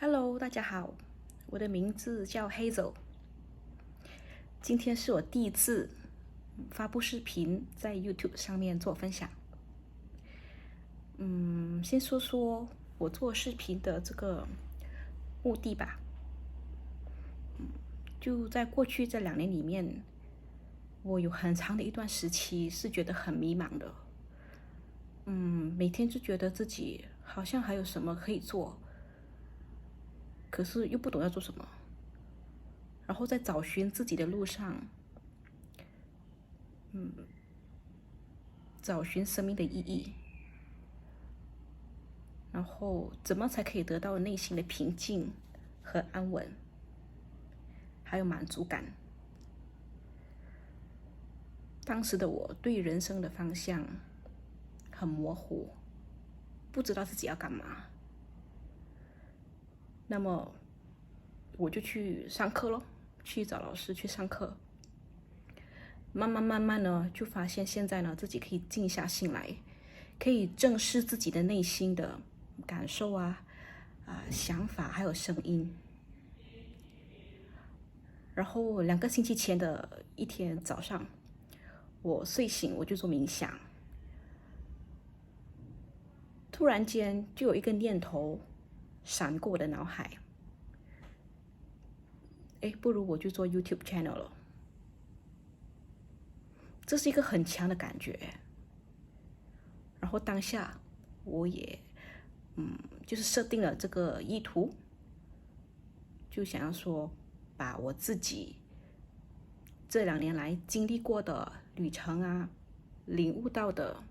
Hello，大家好，我的名字叫 Hazel。今天是我第一次发布视频在 YouTube 上面做分享。先说说我做视频的这个目的吧。就在过去这2年里面，我有很长的一段时期是觉得很迷茫的。每天就觉得自己好像还有什么可以做，可是又不懂要做什么。然后在找寻自己的路上，找寻生命的意义，然后怎么才可以得到内心的平静和安稳，还有满足感。当时的我对人生的方向很模糊，不知道自己要干嘛。那么我就去上课咯，去找老师去上课。慢慢呢，就发现现在呢，自己可以静下心来，可以正视自己的内心的感受想法还有声音。然后2个星期前的一天早上，我睡醒我就做冥想，突然间就有一个念头闪过我的脑海，不如我就做 YouTube channel 了。这是一个很强的感觉。然后当下我也就是设定了这个意图，就想要说把我自己这2年来经历过的旅程领悟到的、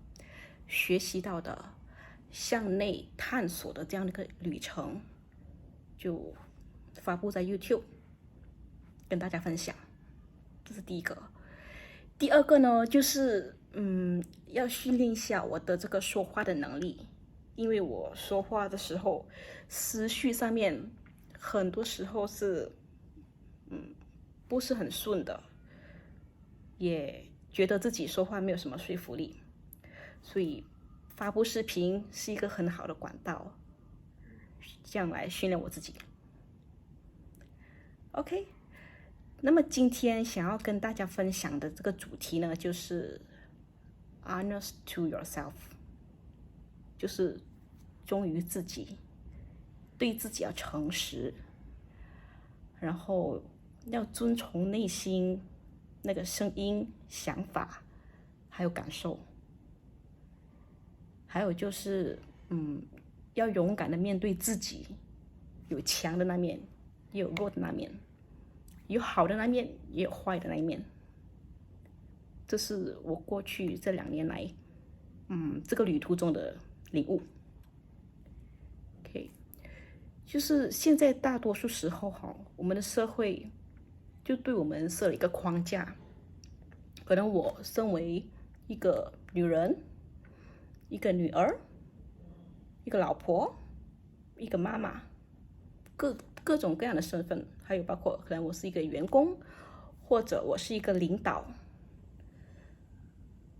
学习到的、向内探索的这样的一个旅程，就发布在 YouTube 跟大家分享。这是第一个。第二个呢，就是要训练一下我的这个说话的能力，因为我说话的时候，思绪上面很多时候是不是很顺的，也觉得自己说话没有什么说服力，所以发布视频是一个很好的管道，这样来训练我自己。OK， 那么今天想要跟大家分享的这个主题呢，就是 honest to yourself， 就是忠于自己，对自己要诚实，然后要遵从内心那个声音、想法还有感受。还有就是要勇敢的面对自己，有强的那面，也有弱的那面，有好的那面，也有坏的那一面。这是我过去这2年来这个旅途中的领悟。OK， 就是现在大多数时候我们的社会就对我们设了一个框架。可能我身为一个女人，一个女儿，一个老婆，一个妈妈，各种各样的身份，还有包括可能我是一个员工，或者我是一个领导。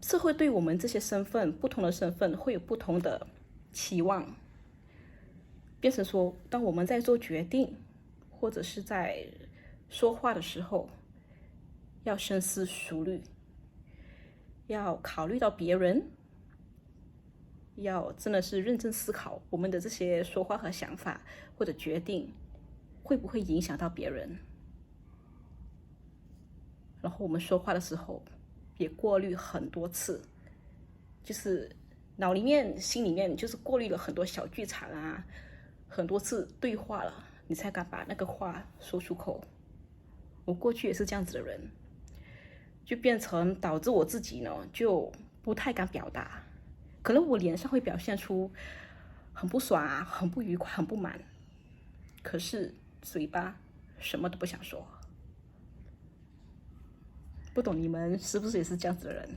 社会对我们这些身份，不同的身份会有不同的期望，变成说，当我们在做决定或者是在说话的时候，要深思熟虑，要考虑到别人，要真的是认真思考我们的这些说话和想法或者决定会不会影响到别人。然后我们说话的时候也过滤很多次，就是脑里面心里面就是过滤了很多小剧场很多次对话了，你才敢把那个话说出口。我过去也是这样子的人，就变成导致我自己呢就不太敢表达，可能我脸上会表现出很不爽很不愉快、很不满，可是嘴巴什么都不想说。不懂你们是不是也是这样子的人？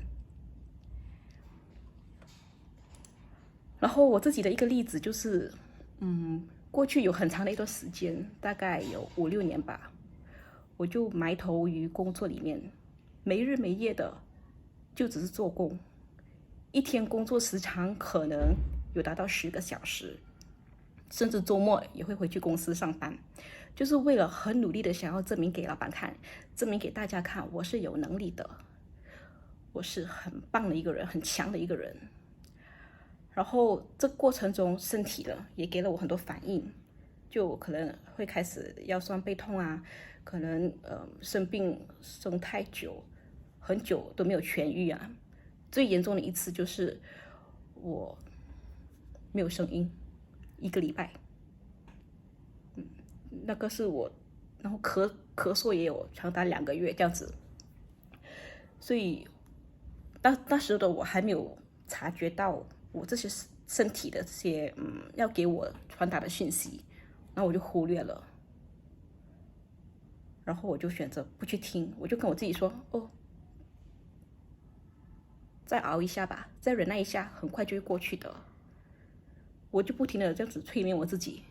然后我自己的一个例子就是，过去有很长的一段时间，大概有5、6年吧，我就埋头于工作里面，没日没夜的，就只是做工，一天工作时长可能有达到10个小时，甚至周末也会回去公司上班，就是为了很努力的想要证明给老板看，证明给大家看我是有能力的，我是很棒的一个人，很强的一个人。然后这过程中身体呢也给了我很多反应，就可能会开始腰酸背痛啊，可能生病生太久，很久都没有痊愈啊。最严重的一次就是我没有声音1个礼拜，那个是我，然后咳嗽也有长达2个月这样子，所以那时候的我还没有察觉到我这些身体的这些要给我传达的讯息，然后我就忽略了，然后我就选择不去听，我就跟我自己说，哦，再熬一下吧，再忍耐一下，很快就会过去的。我就不停的这样子催眠我自己，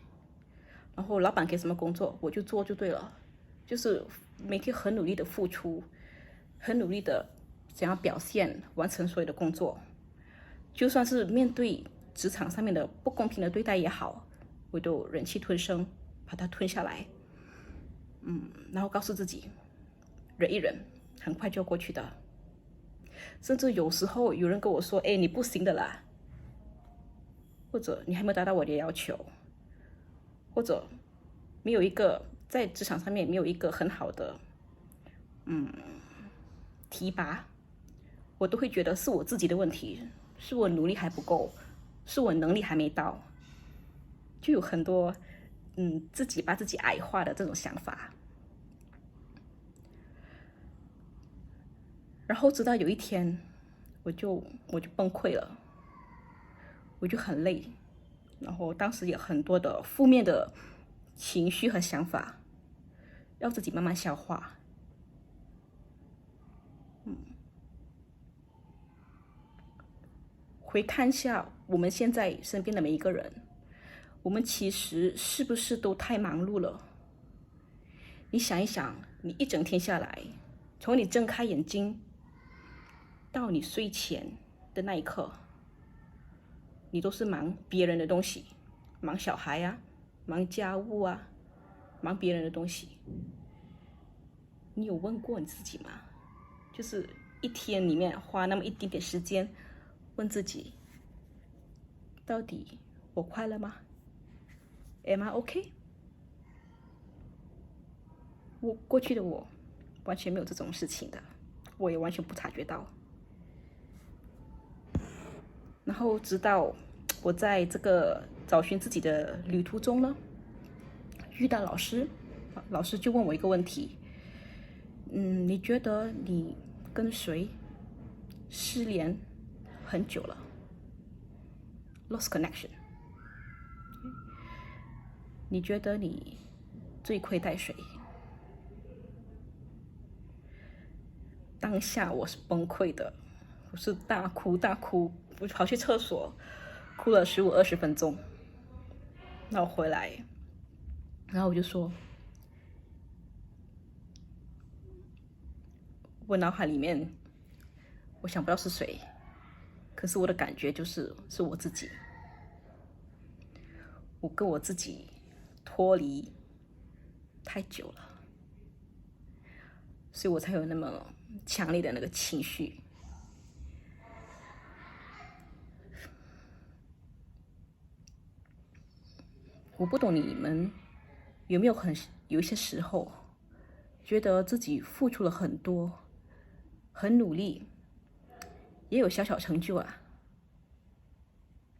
然后老板给什么工作我就做就对了，就是每天很努力的付出，很努力的想要表现完成所有的工作，就算是面对职场上面的不公平的对待也好，我都忍气吞声把它吞下来，然后告诉自己忍一忍，很快就要过去的。甚至有时候有人跟我说，哎，你不行的啦，或者你还没有达到我的要求，或者没有一个在职场上面没有一个很好的提拔，我都会觉得是我自己的问题，是我努力还不够，是我能力还没到，就有很多自己把自己矮化的这种想法。然后直到有一天我就崩溃了，我就很累，然后当时也很多的负面的情绪和想法，要自己慢慢消化。回看一下我们现在身边的每一个人，我们其实是不是都太忙碌了？你想一想，你一整天下来，从你睁开眼睛到你睡前的那一刻，你都是忙别人的东西，忙小孩啊，忙家务啊，忙别人的东西。你有问过你自己吗？就是一天里面花那么一点点时间，问自己，到底我快乐吗？ Am I okay？ 过去的我完全没有这种事情的，我也完全不察觉到。然后直到我在这个找寻自己的旅途中呢，遇到老师，老师就问我一个问题，你觉得你跟谁失联很久了 ？Lost connection。你觉得你最亏待谁？当下我是崩溃的，我是大哭大哭，我跑去厕所哭了15-20分钟，然后回来，然后我就说，我脑海里面我想不到是谁，可是我的感觉就是我自己，我跟我自己脱离太久了，所以我才有那么强烈的那个情绪。我不懂你们有没有有一些时候觉得自己付出了很多，很努力，也有小小成就啊，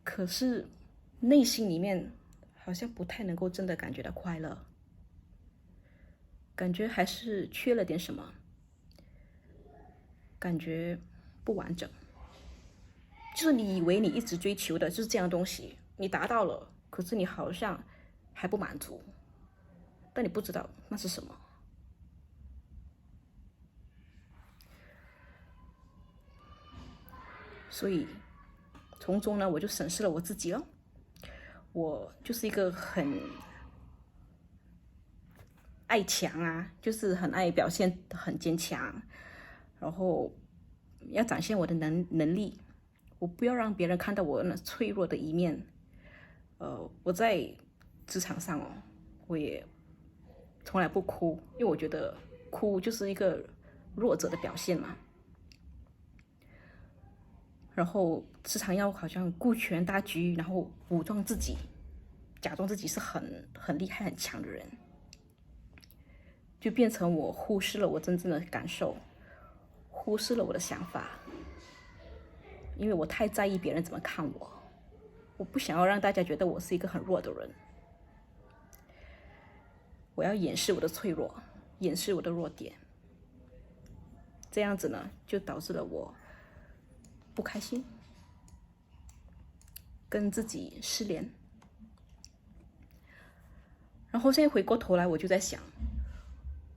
可是内心里面好像不太能够真的感觉到快乐，感觉还是缺了点什么，感觉不完整。就是你以为你一直追求的就是这样东西，你达到了，可是你好像还不满足，但你不知道那是什么。所以从中呢，我就审视了我自己了。我就是一个很爱强啊，就是很爱表现很坚强，然后要展现我的能力，我不要让别人看到我那脆弱的一面。我在职场上我也从来不哭，因为我觉得哭就是一个弱者的表现嘛。然后时常要好像顾全大局，然后武装自己，假装自己是很厉害很强的人，就变成我忽视了我真正的感受，忽视了我的想法，因为我太在意别人怎么看我，我不想要让大家觉得我是一个很弱的人，我要掩饰我的脆弱，掩饰我的弱点，这样子呢，就导致了我不开心，跟自己失联。然后现在回过头来，我就在想，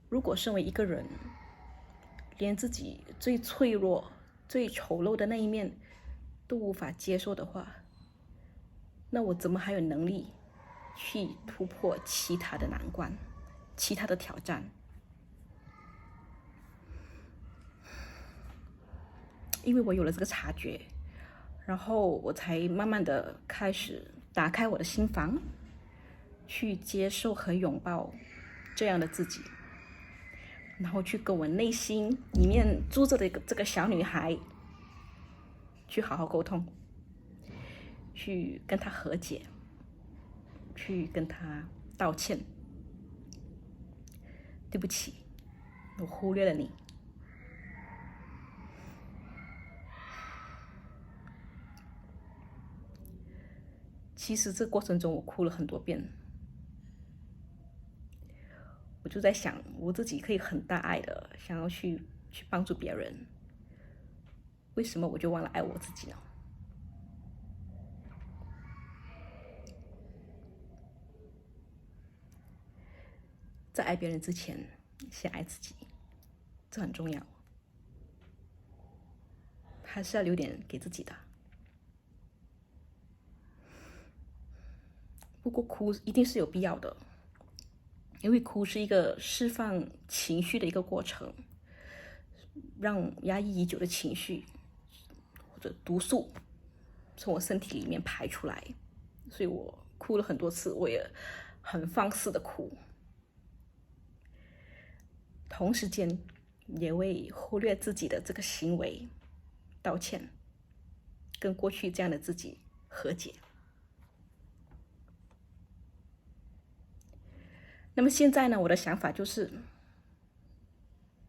如果身为一个人，连自己最脆弱、最丑陋的那一面都无法接受的话，那我怎么还有能力去突破其他的难关、其他的挑战？因为我有了这个察觉，然后我才慢慢的开始打开我的心房，去接受和拥抱这样的自己，然后去跟我内心里面住着的这个小女孩去好好沟通，去跟她和解，去跟她道歉。对不起，我忽略了你。其实这过程中我哭了很多遍，我就在想，我自己可以很大爱的想要去帮助别人，为什么我就忘了爱我自己呢？在爱别人之前，先爱自己，这很重要，还是要留点给自己的。不过哭一定是有必要的，因为哭是一个释放情绪的一个过程，让压抑已久的情绪或者毒素从我身体里面排出来，所以我哭了很多次，我也很放肆的哭，同时间也为忽略自己的这个行为道歉，跟过去这样的自己和解。那么现在呢，我的想法就是，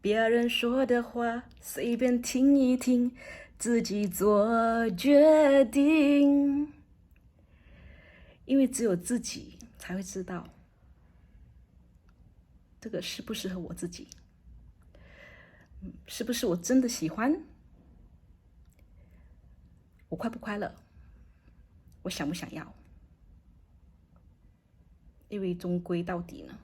别人说的话随便听一听，自己做决定，因为只有自己才会知道这个适不适合我自己，是不是我真的喜欢，我快不快乐，我想不想要。因为终归到底呢，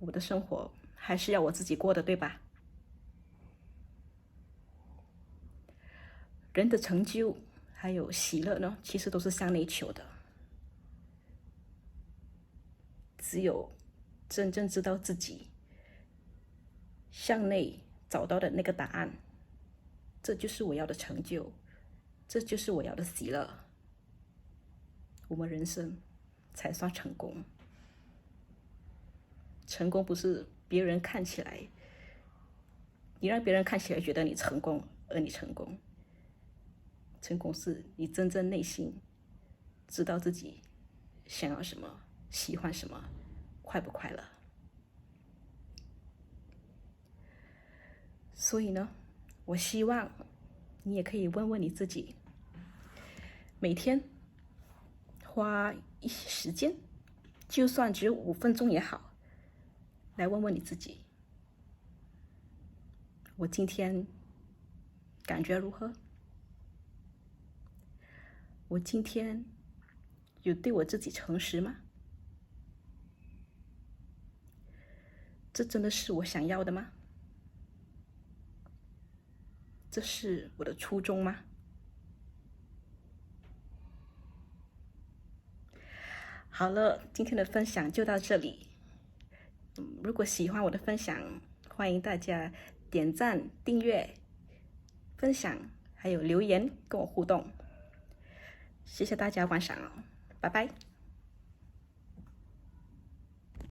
我的生活还是要我自己过的，对吧？人的成就还有喜乐呢，其实都是向内求的。只有真正知道自己向内找到的那个答案，这就是我要的成就，这就是我要的喜乐，我们人生才算成功。成功不是别人看起来，你让别人看起来觉得你成功，而你成功。成功是你真正内心知道自己想要什么，喜欢什么，快不快乐。所以呢，我希望你也可以问问你自己，每天花一些时间，就算只有5分钟也好，来问问你自己，我今天感觉如何？我今天有对我自己诚实吗？这真的是我想要的吗？这是我的初衷吗？好了，今天的分享就到这里。如果喜欢我的分享，欢迎大家点赞、订阅、分享，还有留言跟我互动。谢谢大家，晚上拜拜。